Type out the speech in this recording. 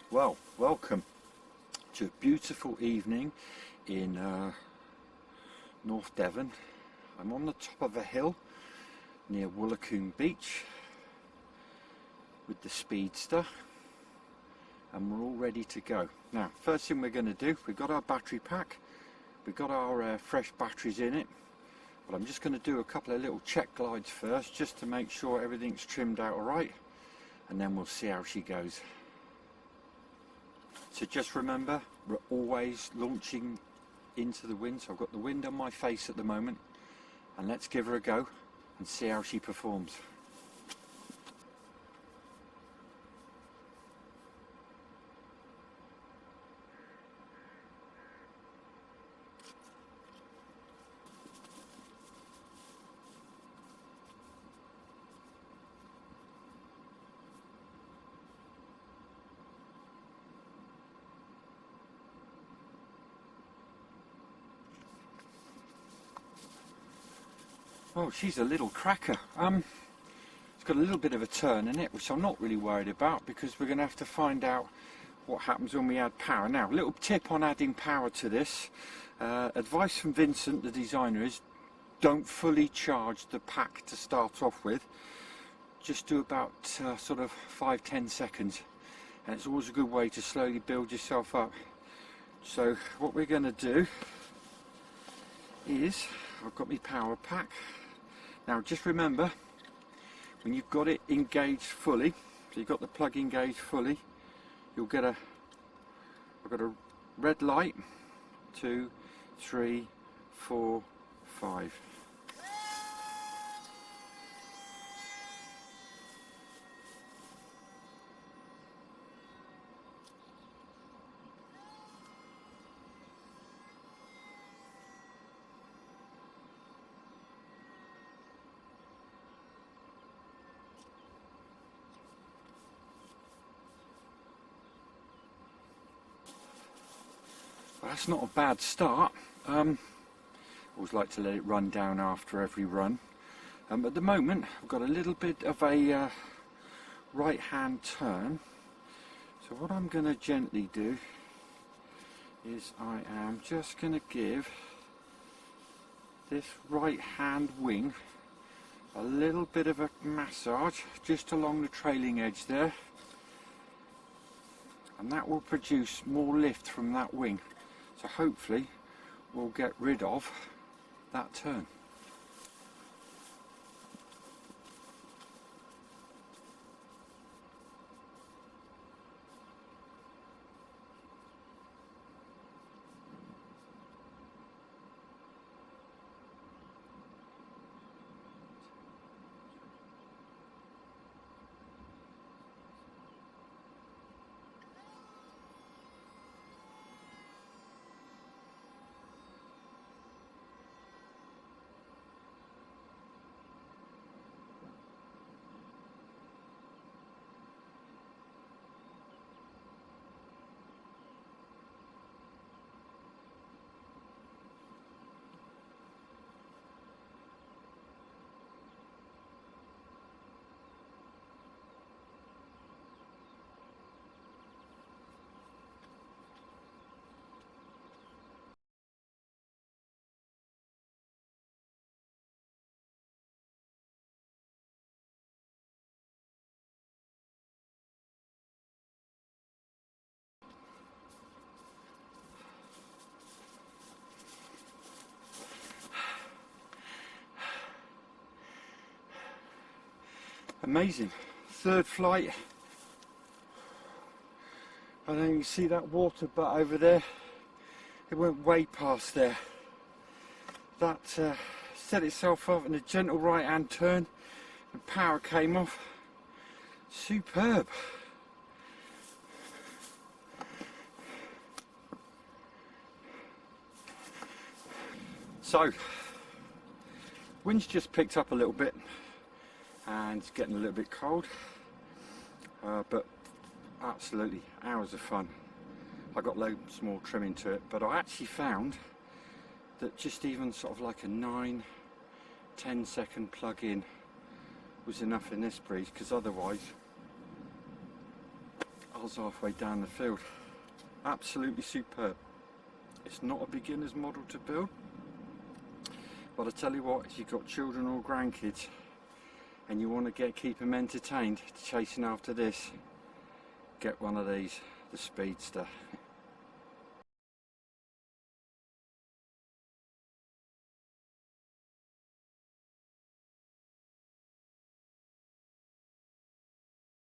Well, welcome to a beautiful evening in North Devon. I'm on the top of a hill near Woolacombe Beach with the Speedster, and we're all ready to go. Now, first thing we're going to do, we've got our battery pack, we've got our fresh batteries in it, but I'm just going to do a couple of little check glides first just to make sure everything's trimmed out alright, and then we'll see how she goes. So just remember, we're always launching into the wind, so I've got the wind on my face at the moment, and let's give her a go and see how she performs. Well, she's a little cracker. It's got a little bit of a turn in it, which I'm not really worried about because we're going to have to find out what happens when we add power. Now, a little tip on adding power to this. Advice from Vincent, the designer, is don't fully charge the pack to start off with. Just do about sort of 5-10 seconds. And it's always a good way to slowly build yourself up. So what we're going to do is, I've got my power pack. Now just remember, when you've got it engaged fully, so you've got the plug engaged fully, you'll get I've got a red light, 2, 3, 4, 5. That's not a bad start. Always like to let it run down after every run. At the moment I've got a little bit of a right hand turn, so what I'm going to gently do is I am just going to give this right hand wing a little bit of a massage just along the trailing edge there, and that will produce more lift from that wing. So hopefully we'll get rid of that turn. Amazing. Third flight. And then you see that water butt over there. It went way past there. That set itself off in a gentle right hand turn and power came off. Superb. So, wind's just picked up a little bit and it's getting a little bit cold, but absolutely hours of fun. I got loads more trimming to it, but I actually found that just even sort of like a 9-10 second plug in was enough in this breeze, because otherwise miles halfway down the field. Absolutely superb. It's not a beginner's model to build, but I tell you what, if you've got children or grandkids and you want to keep them entertained chasing after this, get one of these, the Speedster.